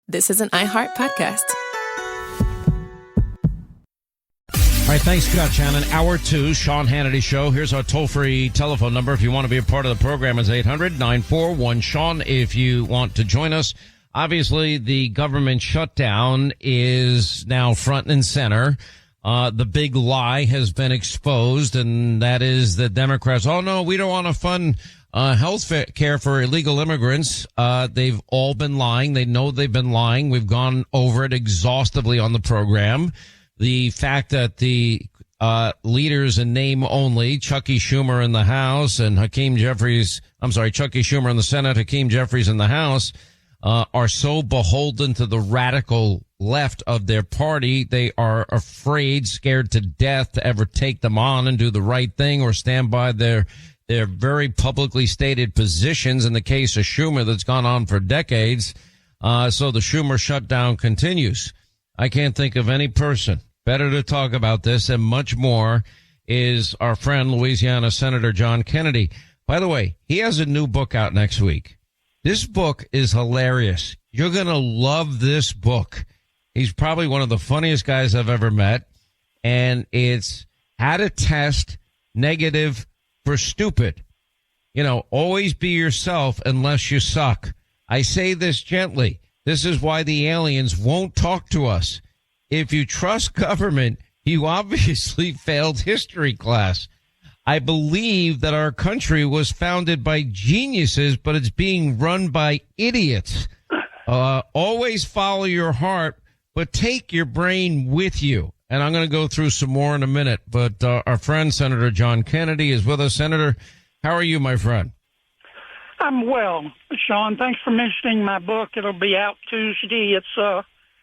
this is an iHeart podcast. All right, thanks, Scott Shannon. Hour 2, Sean Hannity Show. Here's our toll-free telephone number. If you want to be a part of the program, it's 800-941-SEAN. If you want to join us, obviously the government shutdown is now front and center. The big lie has been exposed, and that is the Democrats, oh, no, we don't want to fund health care for illegal immigrants. They've all been lying. They know they've been lying. We've gone over it exhaustively on the program. The fact that the leaders in name only, Chucky Schumer in the House and Chucky Schumer in the Senate, Hakeem Jeffries in the House, are so beholden to the radical left of their party. They are afraid, scared to death to ever take them on and do the right thing or stand by their very publicly stated positions in the case of Schumer that's gone on for decades. So the Schumer shutdown continues. I can't think of any person better to talk about this and much more is our friend Louisiana Senator John Kennedy. By the way, he has a new book out next week. This book is hilarious. You're going to love this book. He's probably one of the funniest guys I've ever met. And it's How to Test Negative for Stupid. You know, always be yourself unless you suck. I say this gently. This is why the aliens won't talk to us. If you trust government, you obviously failed history class. I believe that our country was founded by geniuses, but it's being run by idiots. Always follow your heart, but take your brain with you. And I'm going to go through some more in a minute. But our friend, Senator John Kennedy, is with us. Senator, how are you, my friend? I'm well, Sean. Thanks for mentioning my book. It'll be out Tuesday.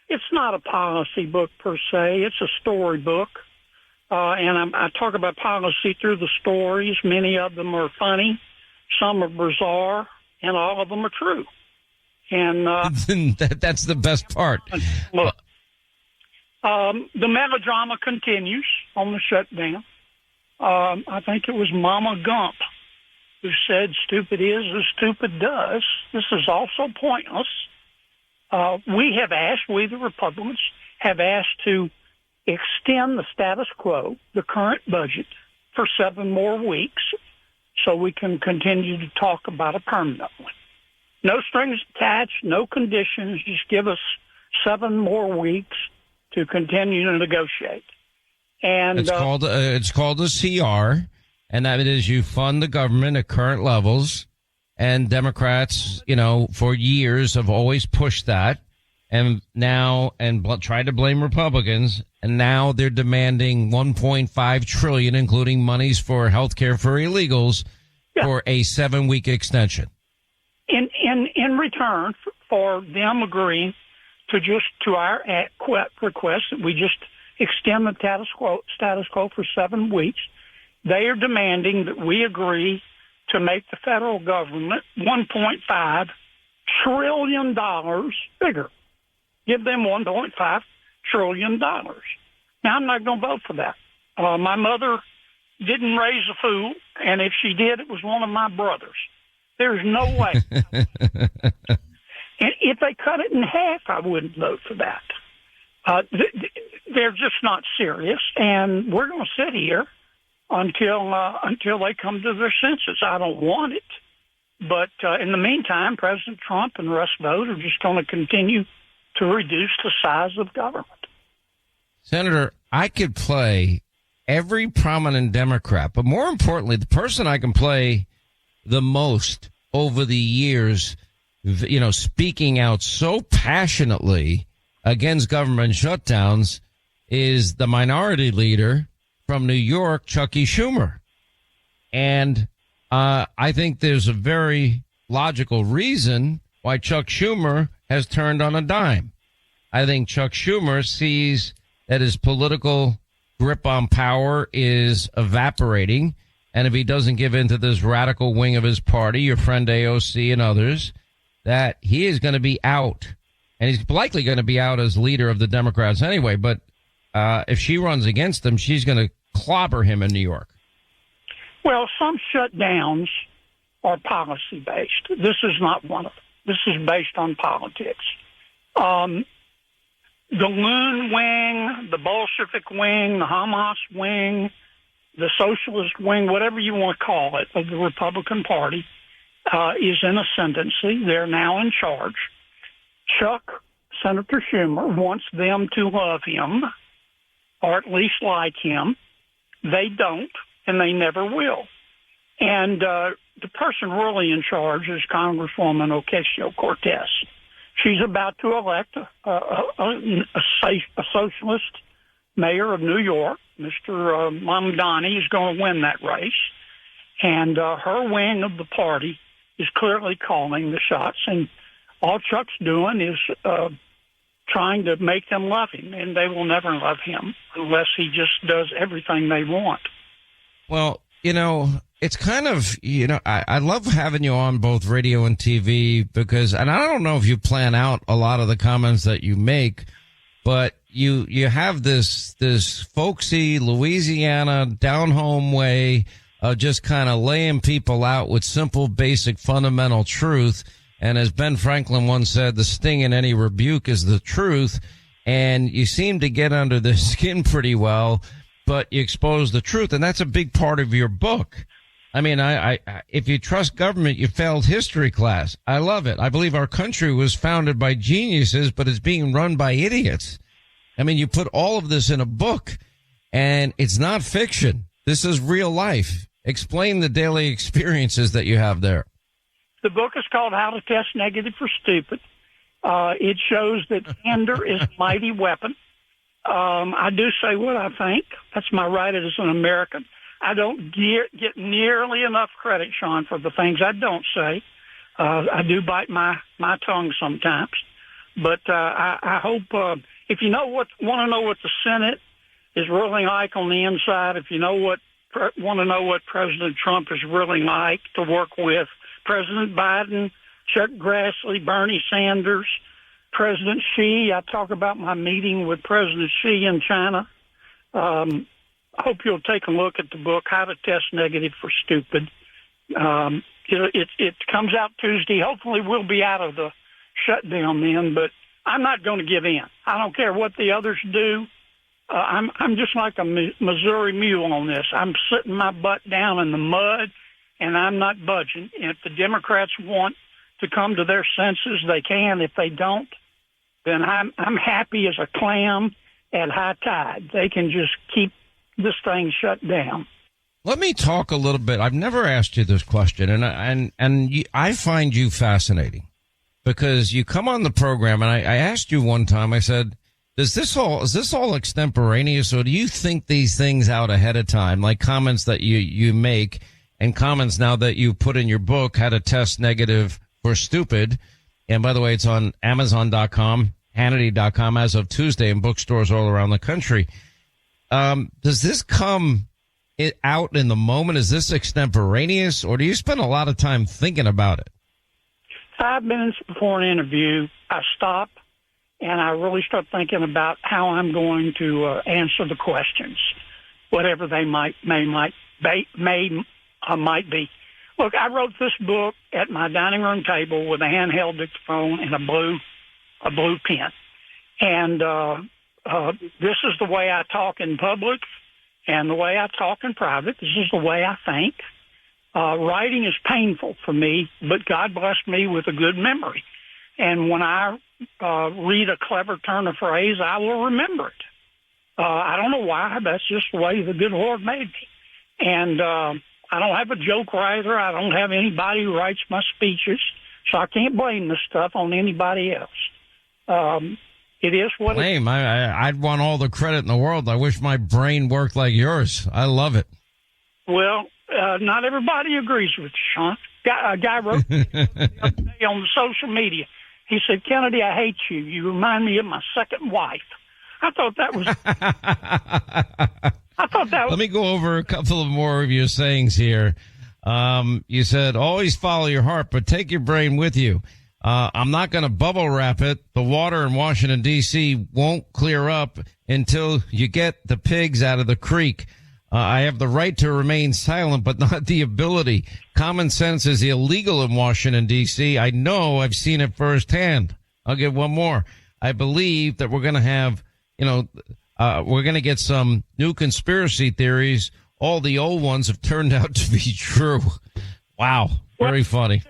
It's not a policy book per se. It's a story book. And I talk about policy through the stories. Many of them are funny. Some are bizarre. And all of them are true. And that's the best part. Look, the melodrama continues on the shutdown. I think it was Mama Gump who said, stupid is as stupid does. This is also pointless. We the Republicans, have asked to extend the status quo, the current budget, for 7 more weeks so we can continue to talk about a permanent one. No strings attached, no conditions, just give us 7 more weeks to continue to negotiate. And it's called a CR, and that is you fund the government at current levels. And Democrats, for years have always pushed that, and tried to blame Republicans. And now they're demanding $1.5 trillion, including monies for health care for illegals, for a 7-week extension. In return for them agreeing to our request that we just extend the status quo for 7 weeks, they are demanding that we agree to make the federal government $1.5 trillion bigger. Give them $1.5 trillion. Now, I'm not going to vote for that. My mother didn't raise a fool, and if she did, it was one of my brothers. There's no way. And if they cut it in half, I wouldn't vote for that. They're just not serious, and we're going to sit here until they come to their senses. I don't want it. But in the meantime, President Trump and Russ Vought are just going to continue to reduce the size of government. Senator, I could play every prominent Democrat, but more importantly, the person I can play the most over the years, speaking out so passionately against government shutdowns is the minority leader from New York, Chucky Schumer. And I think there's a very logical reason why Chuck Schumer has turned on a dime. I think Chuck Schumer sees that his political grip on power is evaporating. And if he doesn't give in to this radical wing of his party, your friend AOC and others, that he is going to be out. And he's likely going to be out as leader of the Democrats anyway. But if she runs against him, she's going to clobber him in New York. Well, some shutdowns are policy-based. This is not one of them. This is based on politics. The Loon wing, the Bolshevik wing, the Hamas wing, the socialist wing, whatever you want to call it, of the Republican Party, is in ascendancy. They're now in charge. Senator Schumer, wants them to love him, or at least like him. They don't, and they never will. And the person really in charge is Congresswoman Ocasio-Cortez. She's about to elect a socialist mayor of New York. Mr. Mamdani is going to win that race. And her wing of the party is clearly calling the shots. And all Chuck's doing is trying to make them love him. And they will never love him unless he just does everything they want. Well, you know, it's kind of, you know, I love having you on both radio and TV because, and I don't know if you plan out a lot of the comments that you make, but you have this folksy Louisiana down home way of just kind of laying people out with simple, basic, fundamental truth. And as Ben Franklin once said, the sting in any rebuke is the truth. And you seem to get under the skin pretty well, but you expose the truth. And that's a big part of your book. I mean, I if you trust government, you failed history class. I love it. I believe our country was founded by geniuses, but it's being run by idiots. I mean, you put all of this in a book, and it's not fiction. This is real life. Explain the daily experiences that you have there. The book is called How to Test Negative for Stupid. It shows that candor is a mighty weapon. I do say what I think. That's my right as an American. I don't get nearly enough credit, Sean, for the things I don't say. I do bite my tongue sometimes. But I hope if you want to know what the Senate is really like on the inside, if you want to know what President Trump is really like to work with, President Biden, Chuck Grassley, Bernie Sanders, President Xi. I talk about my meeting with President Xi in China. I hope you'll take a look at the book, How to Test Negative for Stupid. It comes out Tuesday. Hopefully we'll be out of the shutdown then, but I'm not going to give in. I don't care what the others do. I'm just like a Missouri mule on this. I'm sitting my butt down in the mud, and I'm not budging. And if the Democrats want to come to their senses, they can. If they don't, then I'm happy as a clam at high tide. They can just keep this thing shut down. Let me talk a little bit. I've never asked you this question, and I find you fascinating because you come on the program, and I asked you one time. I said, is this all extemporaneous, or do you think these things out ahead of time, like comments that you make and comments now that you put in your book, How to Test Negative for Stupid? And by the way, it's on Amazon.com, Hannity.com as of Tuesday, in bookstores all around the country. Does this come out in the moment? Is this extemporaneous, or do you spend a lot of time thinking about it? 5 minutes before an interview, I stop and I really start thinking about how I'm going to answer the questions, whatever they might be. Look, I wrote this book at my dining room table with a handheld dictaphone and a blue pen, and this is the way I talk in public and the way I talk in private. This is the way I think. Writing is painful for me, but God blessed me with a good memory. And when I read a clever turn of phrase, I will remember it. I don't know why. That's just the way the good Lord made me. And I don't have a joke writer. I don't have anybody who writes my speeches, so I can't blame this stuff on anybody else. It is what it is. I'd want all the credit in the world. I wish my brain worked like yours. I love it. Well, not everybody agrees with you, Sean. A guy wrote the other day on the social media. He said, Kennedy, I hate you. You remind me of my second wife. I thought that was... Let me go over a couple of more of your sayings here. You said, always follow your heart, but take your brain with you. I'm not going to bubble wrap it. The water in Washington, D.C. won't clear up until you get the pigs out of the creek. I have the right to remain silent, but not the ability. Common sense is illegal in Washington, D.C. I know. I've seen it firsthand. I'll give one more. I believe that we're going to have, we're going to get some new conspiracy theories. All the old ones have turned out to be true. Wow. Very funny.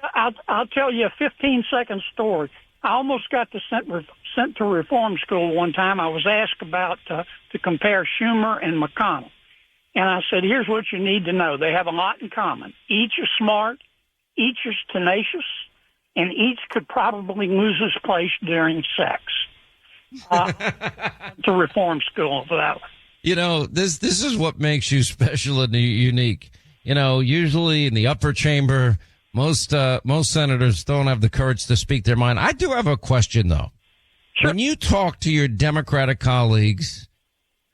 I'll tell you a 15-second story. I almost got sent to reform school one time. I was asked about to compare Schumer and McConnell. And I said, here's what you need to know. They have a lot in common. Each is smart, each is tenacious, and each could probably lose his place during sex. To reform school for that one. This is what makes you special and unique. Usually in the upper chamber, most senators don't have the courage to speak their mind. I do have a question, though. Sure. When you talk to your Democratic colleagues,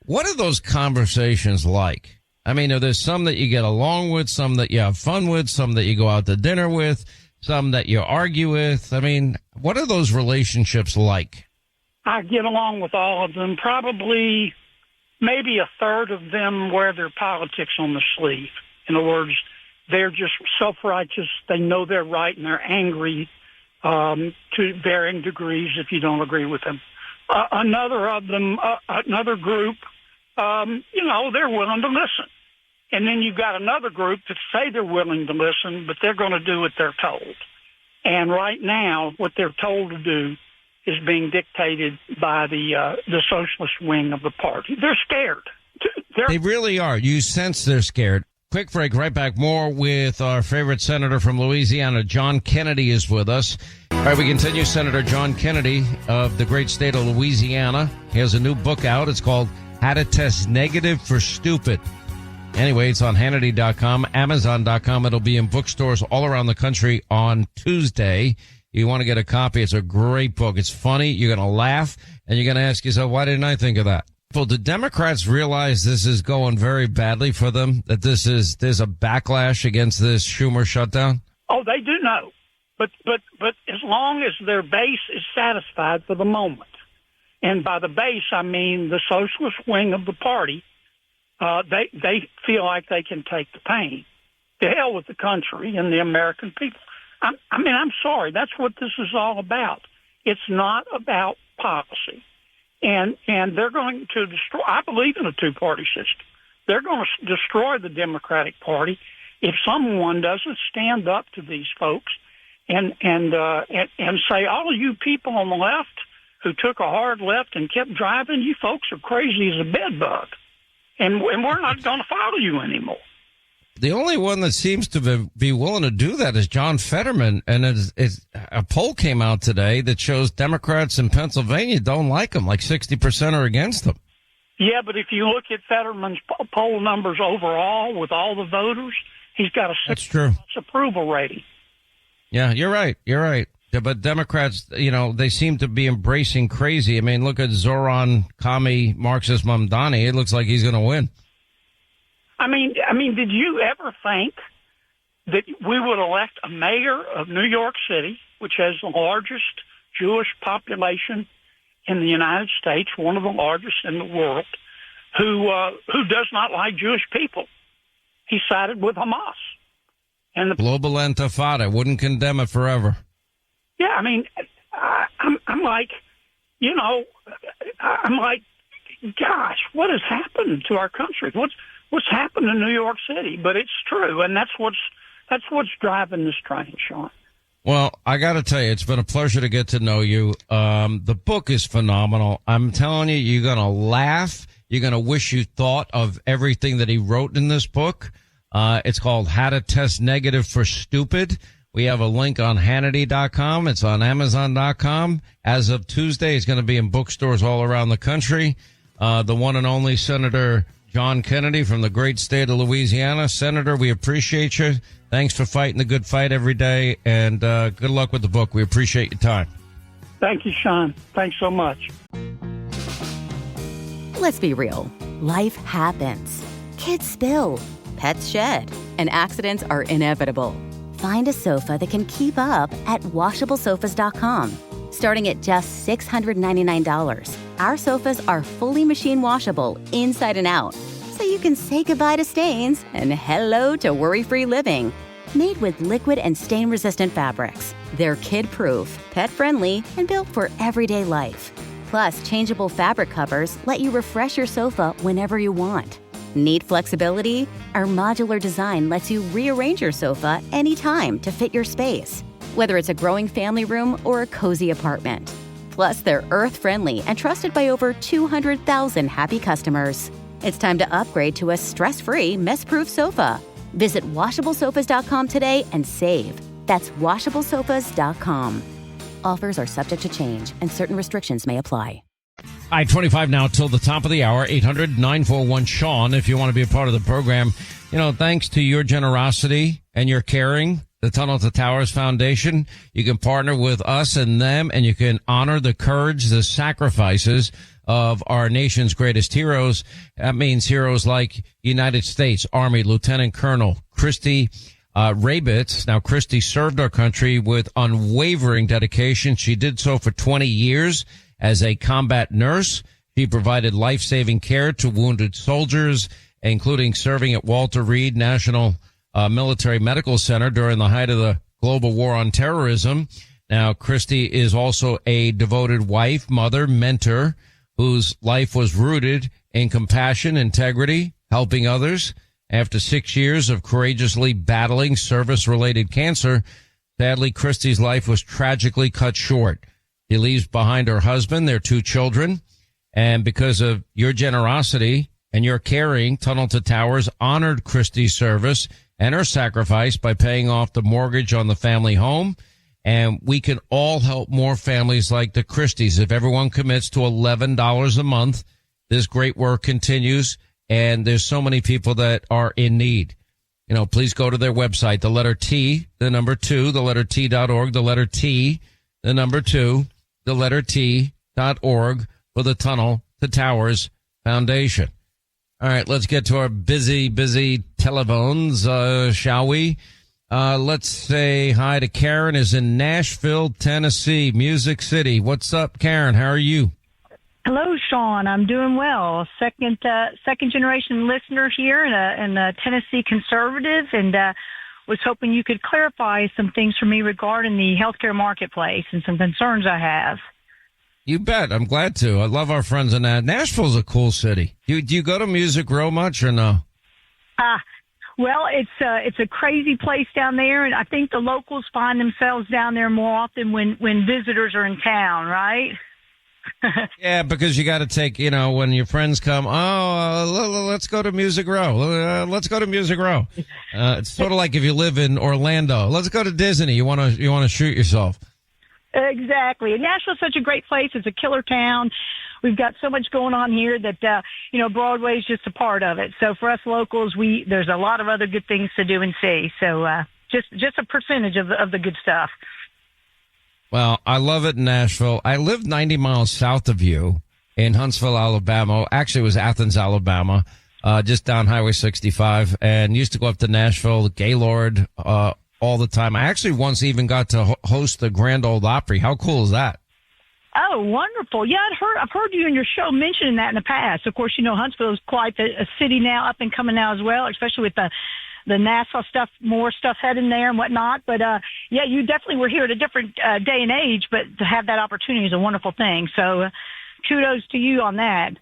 what are those conversations like? I mean, are there some that you get along with, some that you have fun with, some that you go out to dinner with, some that you argue with? I mean, what are those relationships like? I get along with all of them. Probably maybe a third of them wear their politics on the sleeve. In other words, they're just self-righteous. They know they're right, and they're angry to varying degrees if you don't agree with them. Another group, they're willing to listen. And then you've got another group that say they're willing to listen, but they're going to do what they're told. And right now, what they're told to do is being dictated by the socialist wing of the party. They're scared. They really are. You sense they're scared. Quick break, right back. More with our favorite senator from Louisiana, John Kennedy, is with us. All right, we continue. Senator John Kennedy of the great state of Louisiana. He has a new book out. It's called How to Test Negative for Stupid. Anyway, it's on Hannity.com, Amazon.com. It'll be in bookstores all around the country on Tuesday. You want to get a copy. It's a great book. It's funny. You're going to laugh, and you're going to ask yourself, why didn't I think of that? Well, do Democrats realize this is going very badly for them, that there's a backlash against this Schumer shutdown? Oh, they do know. But as long as their base is satisfied for the moment, and by the base, I mean the socialist wing of the party, they feel like they can take the pain. To hell with the country and the American people. I'm sorry. That's what this is all about. It's not about policy. And they're going to destroy, I believe in a two-party system. They're going to destroy the Democratic Party if someone doesn't stand up to these folks and say, all of you people on the left who took a hard left and kept driving, you folks are crazy as a bedbug. And we're not going to follow you anymore. The only one that seems to be willing to do that is John Fetterman. And a poll came out today that shows Democrats in Pennsylvania don't like him. Like 60% are against him. Yeah, but if you look at Fetterman's poll numbers overall with all the voters, he's got a 6% approval rating. Yeah, you're right. You're right. Yeah, but Democrats, they seem to be embracing crazy. I mean, look at Zoran Kami, Marxist Mamdani. It looks like he's going to win. I mean, did you ever think that we would elect a mayor of New York City, which has the largest Jewish population in the United States, one of the largest in the world, who does not like Jewish people? He sided with Hamas. And the global intifada, wouldn't condemn it forever. Yeah, I mean, I'm like, gosh, what has happened to our country? What's happened in New York City? But it's true, and that's what's driving this train, Sean. Well, I got to tell you, it's been a pleasure to get to know you. The book is phenomenal. I'm telling you, you're going to laugh. You're going to wish you thought of everything that he wrote in this book. It's called How to Test Negative for Stupid. We have a link on Hannity.com. It's on Amazon.com. As of Tuesday, it's going to be in bookstores all around the country. The one and only Senator John Kennedy from the great state of Louisiana. Senator, we appreciate you. Thanks for fighting the good fight every day, and good luck with the book. We appreciate your time. Thank you, Sean. Thanks so much. Let's be real. Life happens. Kids spill. Pets shed. And accidents are inevitable. Find a sofa that can keep up at washablesofas.com. Starting at just $699, our sofas are fully machine washable inside and out, so you can say goodbye to stains and hello to worry-free living. Made with liquid and stain-resistant fabrics, they're kid-proof, pet-friendly, and built for everyday life. Plus, changeable fabric covers let you refresh your sofa whenever you want. Need flexibility? Our modular design lets you rearrange your sofa anytime to fit your space, whether it's a growing family room or a cozy apartment. Plus, they're earth-friendly and trusted by over 200,000 happy customers. It's time to upgrade to a stress-free, mess-proof sofa. Visit WashableSofas.com today and save. That's WashableSofas.com. Offers are subject to change, and certain restrictions may apply. I-25 now till the top of the hour, 800-941-SEAN if you want to be a part of the program. You know, thanks to your generosity and your caring, the Tunnel to Towers Foundation, you can partner with us and them, and you can honor the courage, the sacrifices of our nation's greatest heroes. That means heroes like United States Army Lieutenant Colonel Christy Rabitz. Now, Christy served our country with unwavering dedication. She did so for 20 years as a combat nurse. She provided life-saving care to wounded soldiers, including serving at Walter Reed National Military Medical Center during the height of the global war on terrorism. Now, Christy is also a devoted wife, mother, mentor, whose life was rooted in compassion, integrity, helping others. After 6 years of courageously battling service-related cancer, sadly, Christy's life was tragically cut short. She leaves behind her husband, their 2 children, and because of your generosity and your caring, Tunnel to Towers honored Christy's service and her sacrifice by paying off the mortgage on the family home. And we can all help more families like the Christys. If everyone commits to $11 a month, this great work continues, and there's so many people that are in need. You know, please go to their website, the letter T, the number 2, the letter T.org, the letter T, the number 2, the letter T.org for the Tunnel to Towers Foundation. All right, let's get to our busy telephones, shall we? Let's say hi to Karen, is in Nashville, Tennessee, Music City. What's up, Karen? How are you? Hello, Sean. I'm doing well. Second generation listener here and a Tennessee conservative, and was hoping you could clarify some things for me regarding the healthcare marketplace and some concerns I have. You bet. I'm glad to. I love our friends in that. Nashville's a cool city. Do you go to Music Row much or no? Well, it's a crazy place down there, and I think the locals find themselves down there more often when visitors are in town, right? Yeah, because you got to take, when your friends come, let's go to Music Row. Let's go to Music Row. It's sort of like if you live in Orlando. Let's go to Disney. You want to shoot yourself. Exactly. And Nashville's such a great place. It's a killer town. We've got so much going on here that, Broadway's just a part of it. So for us locals, there's a lot of other good things to do and see. So, just a percentage of the good stuff. Well, I love it in Nashville. I lived 90 miles south of you in Huntsville, Alabama. Actually, it was Athens, Alabama, just down Highway 65, and used to go up to Nashville, Gaylord, all the time. I actually once even got to host the Grand Ole Opry. How cool is that? Oh, wonderful. Yeah, I've heard you in your show mentioning that in the past. Of course, Huntsville is quite a city now, up and coming now as well, especially with the NASA stuff, more stuff heading there and whatnot. But, yeah, you definitely were here at a different day and age, but to have that opportunity is a wonderful thing. So kudos to you on that.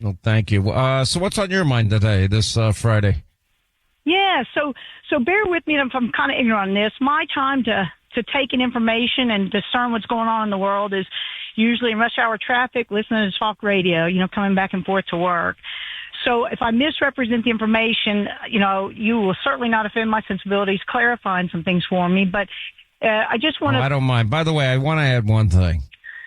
Well, thank you. So what's on your mind today, this Friday? Yeah, so bear with me if I'm kind of ignorant on this. My time to take in information and discern what's going on in the world is usually in rush hour traffic, listening to talk radio, coming back and forth to work. So if I misrepresent the information, you will certainly not offend my sensibilities clarifying some things for me. But I just want to... I don't mind. By the way, I want to add one thing.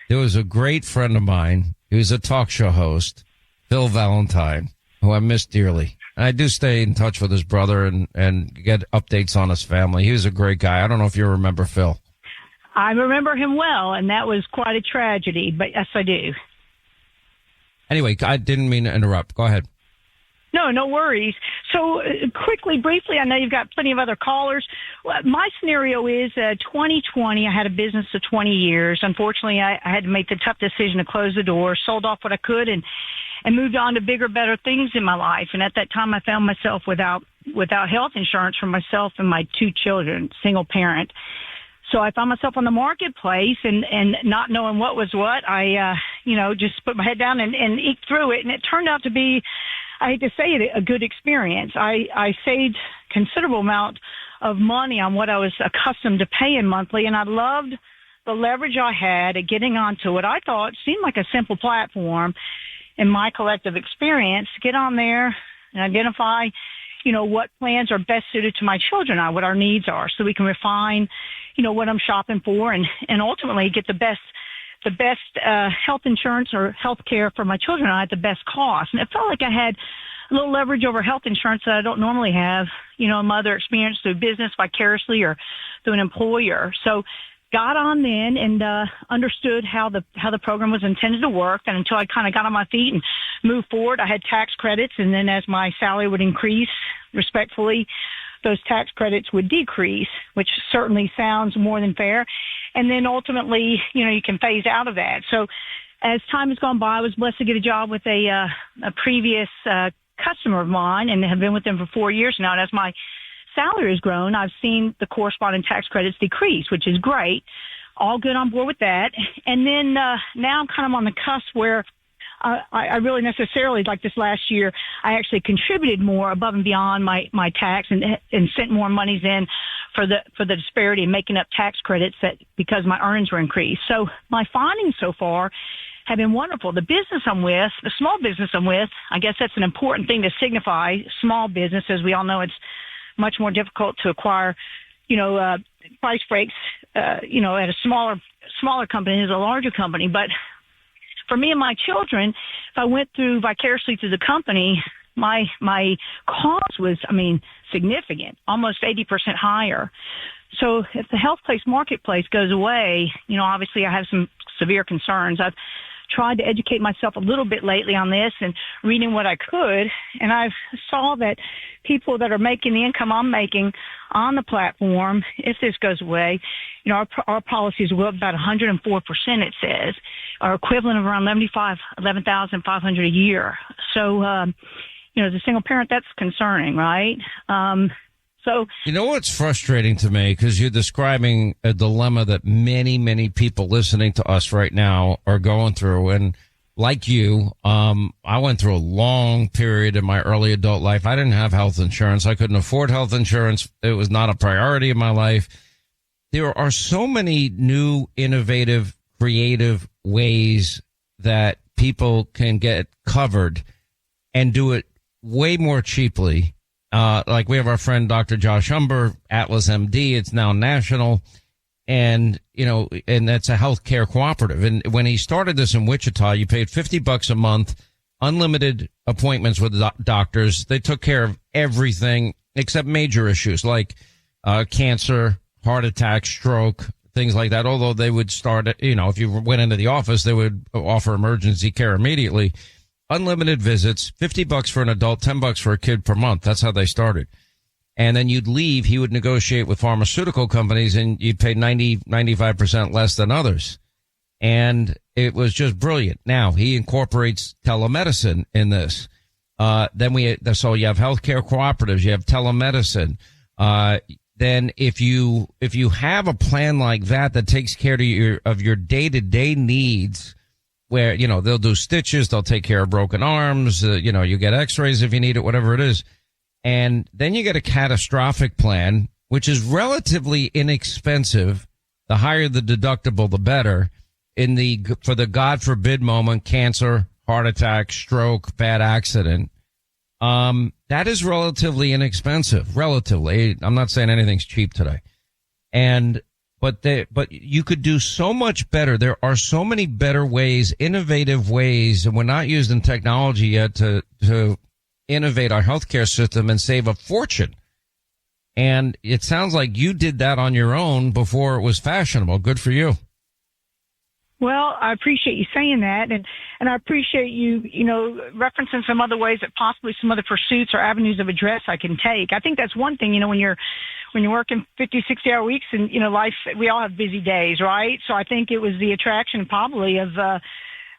There was a great friend of mine who was a talk show host, Phil Valentine, who I miss dearly. And I do stay in touch with his brother and get updates on his family. He was a great guy. I don't know if you remember Phil. I remember him well, and that was quite a tragedy, but yes, I do. Anyway, I didn't mean to interrupt. Go ahead. No worries. So briefly, I know you've got plenty of other callers. My scenario is 2020, I had a business of 20 years. Unfortunately, I had to make the tough decision to close the door, sold off what I could, and moved on to bigger, better things in my life. And at that time, I found myself without health insurance for myself and my 2 children, single parent. So I found myself on the marketplace and not knowing what was what. I just put my head down and eke through it. And it turned out to be, I hate to say it, a good experience. I saved considerable amount of money on what I was accustomed to paying monthly, and I loved the leverage I had at getting onto what I thought seemed like a simple platform in my collective experience to get on there and identify, what plans are best suited to my children, what our needs are, so we can refine, what I'm shopping for and ultimately get the best health insurance or health care for my children at the best cost. And it felt like I had a little leverage over health insurance that I don't normally have, a mother experienced through business vicariously or through an employer. So got on then and understood how the program was intended to work. And until I kind of got on my feet and moved forward, I had tax credits. And then as my salary would increase, respectfully, those tax credits would decrease, which certainly sounds more than fair. And then ultimately, you can phase out of that. So as time has gone by, I was blessed to get a job with a previous customer of mine and have been with them for 4 years now. And as my salary has grown, I've seen the corresponding tax credits decrease, which is great. All good on board with that. And then now I'm kind of on the cusp where I really necessarily, like this last year, I actually contributed more above and beyond my tax and sent more monies in for the disparity and making up tax credits because my earnings were increased. So my findings so far have been wonderful. The business I'm with, the small business I'm with, I guess that's an important thing to signify. Small business, as we all know, it's much more difficult to acquire, price breaks, at a smaller company as a larger company. But for me and my children, if I went through vicariously through the company, my cost was, significant, almost 80% higher. So if the health place marketplace goes away, obviously I have some severe concerns. I've tried to educate myself a little bit lately on this and reading what I could, and I saw that people that are making the income I'm making on the platform, if this goes away, our policies will go up about 104%, it says, are equivalent of around $11,500 a year. So, as a single parent, that's concerning, right? So, what's frustrating to me, because you're describing a dilemma that many, many people listening to us right now are going through. And like you, I went through a long period in my early adult life. I didn't have health insurance. I couldn't afford health insurance. It was not a priority in my life. There are so many new, innovative, creative ways that people can get covered and do it way more cheaply. Like we have our friend Dr. Josh Humber, Atlas MD. It's now national. And, and that's a healthcare cooperative. And when he started this in Wichita, you paid $50 a month, unlimited appointments with doctors. They took care of everything except major issues like, cancer, heart attack, stroke, things like that. Although they would start, if you went into the office, they would offer emergency care immediately. Unlimited visits, $50 for an adult, $10 for a kid per month. That's how they started. And then you'd leave. He would negotiate with pharmaceutical companies and you'd pay 95% less than others. And it was just brilliant. Now he incorporates telemedicine in this. So you have healthcare cooperatives, you have telemedicine. Then if you have a plan like that takes care of your day-to-day needs, where, they'll do stitches, they'll take care of broken arms, you get x-rays if you need it, whatever it is. And then you get a catastrophic plan, which is relatively inexpensive. The higher the deductible, the better. For the God forbid moment, cancer, heart attack, stroke, bad accident. That is relatively inexpensive. Relatively. I'm not saying anything's cheap today. But you could do so much better. There are so many better ways, innovative ways, and we're not using technology yet to innovate our healthcare system and save a fortune. And it sounds like you did that on your own before it was fashionable. Good for you. Well, I appreciate you saying that, and I appreciate you, referencing some other ways that possibly some other pursuits or avenues of address I can take. I think that's one thing, when you're working 50, 60-hour weeks and, life, we all have busy days, right? So I think it was the attraction probably of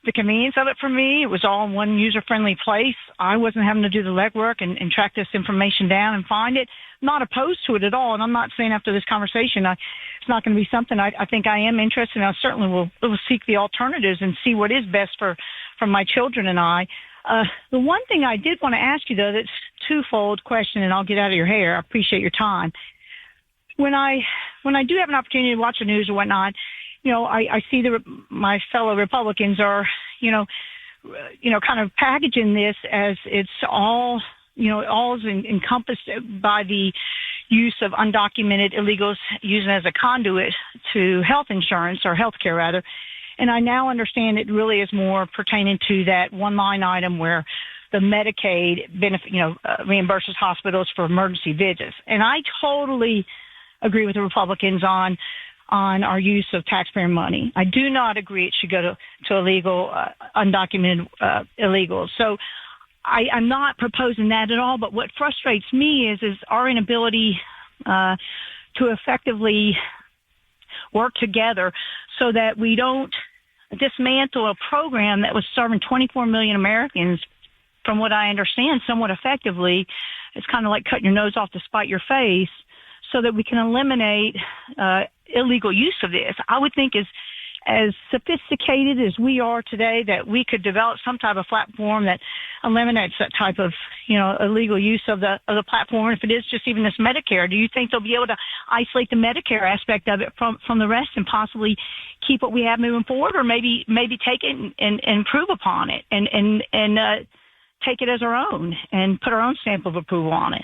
the convenience of it for me. It was all in one user-friendly place. I wasn't having to do the legwork and track this information down and find it. Not opposed to it at all. And I'm not saying after this conversation, it's not going to be something I think I am interested in. I certainly will seek the alternatives and see what is best for my children and I. The one thing I did want to ask you, though, that's twofold question, and I'll get out of your hair. I appreciate your time. When I do have an opportunity to watch the news or whatnot, I see my fellow Republicans are, kind of packaging this as it's all, all is encompassed by the use of undocumented illegals using as a conduit to health insurance or health care rather. And I now understand it really is more pertaining to that one line item where the Medicaid benefit, reimburses hospitals for emergency visits. And I totally agree with the Republicans on our use of taxpayer money. I do not agree it should go to illegal, undocumented illegals. So I'm not proposing that at all. But what frustrates me is our inability to effectively work together so that we don't dismantle a program that was serving 24 million Americans, from what I understand, somewhat effectively. It's kind of like cutting your nose off to spite your face, so that we can eliminate illegal use of this. I would think as sophisticated as we are today, that we could develop some type of platform that eliminates that type of, illegal use of the platform. If it is just even this Medicare, do you think they'll be able to isolate the Medicare aspect of it from the rest and possibly keep what we have moving forward, or maybe take it and improve upon it and take it as our own and put our own stamp of approval on it?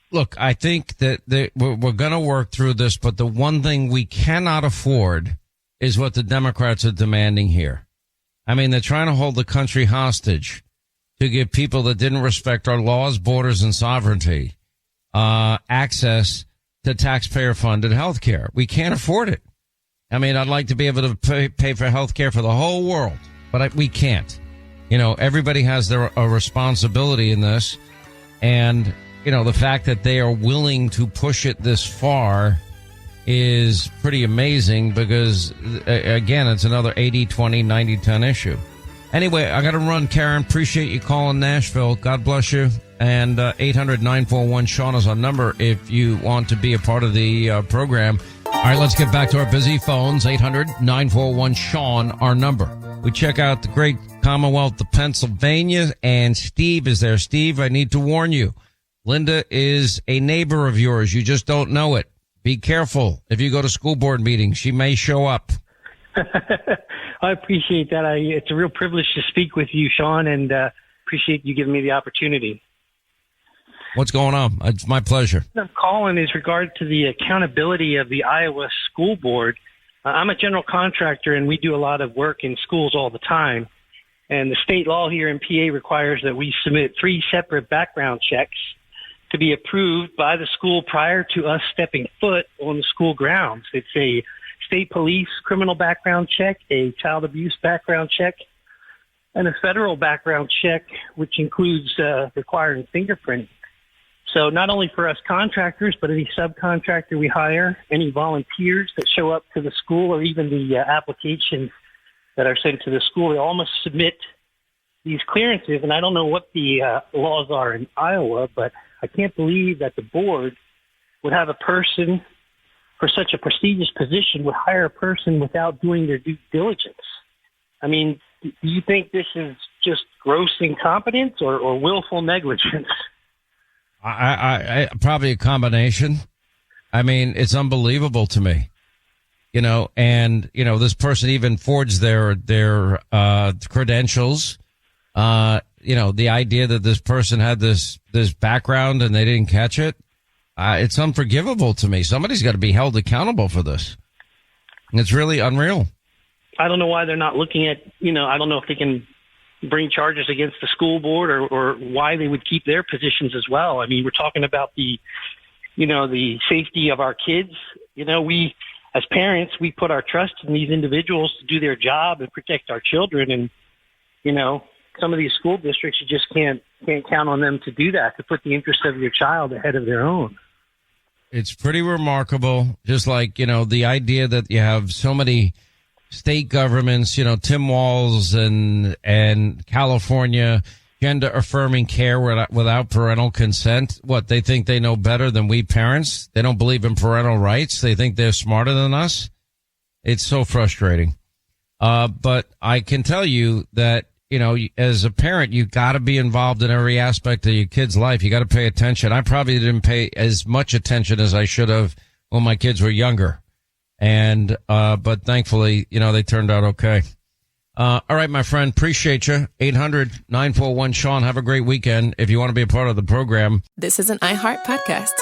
Look, I think that we're going to work through this, but the one thing we cannot afford is what the Democrats are demanding here. I mean, they're trying to hold the country hostage to give people that didn't respect our laws, borders, and sovereignty access to taxpayer-funded health care. We can't afford it. I mean, I'd like to be able to pay for health care for the whole world, but we can't. Everybody has a responsibility in this, and the fact that they are willing to push it this far is pretty amazing because, again, it's another 80-20, 90-10 issue. Anyway, I got to run, Karen. Appreciate you calling Nashville. God bless you. And 800-941-SEAN is our number if you want to be a part of the program. All right, let's get back to our busy phones. 800-941-SEAN, our number. We check out the great Commonwealth of Pennsylvania, and Steve is there. Steve, I need to warn you. Linda is a neighbor of yours. You just don't know it. Be careful. If you go to school board meetings, she may show up. I appreciate that. It's a real privilege to speak with you, Sean, and appreciate you giving me the opportunity. What's going on? It's my pleasure. I'm calling is regard to the accountability of the Iowa School Board. I'm a general contractor, and we do a lot of work in schools all the time. And the state law here in PA requires that we submit 3 separate background checks to be approved by the school prior to us stepping foot on the school grounds. It's a state police criminal background check, a child abuse background check, and a federal background check, which includes requiring fingerprinting. So not only for us contractors, but any subcontractor we hire, any volunteers that show up to the school, or even the applications that are sent to the school, they all must submit these clearances. And I don't know what the laws are in Iowa, but I can't believe that the board would have a person for such a prestigious position would hire a person without doing their due diligence. I mean, do you think this is just gross incompetence or willful negligence? I probably a combination. I mean, it's unbelievable to me, and, this person even forged their credentials. The idea that this person had this background and they didn't catch it, it's unforgivable to me. Somebody's got to be held accountable for this. It's really unreal. I don't know why they're not looking at, I don't know if they can bring charges against the school board or why they would keep their positions as well. I mean, we're talking about the safety of our kids. We, as parents, we put our trust in these individuals to do their job and protect our children. And, some of these school districts, you just can't count on them to do that, to put the interest of your child ahead of their own. It's pretty remarkable. Just like, the idea that you have so many state governments, Tim Walz and California, gender affirming care without parental consent. What, they think they know better than we parents? They don't believe in parental rights. They think they're smarter than us. It's so frustrating. But I can tell you that, as a parent, you got to be involved in every aspect of your kid's life. You got to pay attention. I probably didn't pay as much attention as I should have when my kids were younger. And, but thankfully, they turned out okay. All right, my friend, appreciate you. 800-941-SEAN. Have a great weekend. If you want to be a part of the program. This is an iHeart podcast.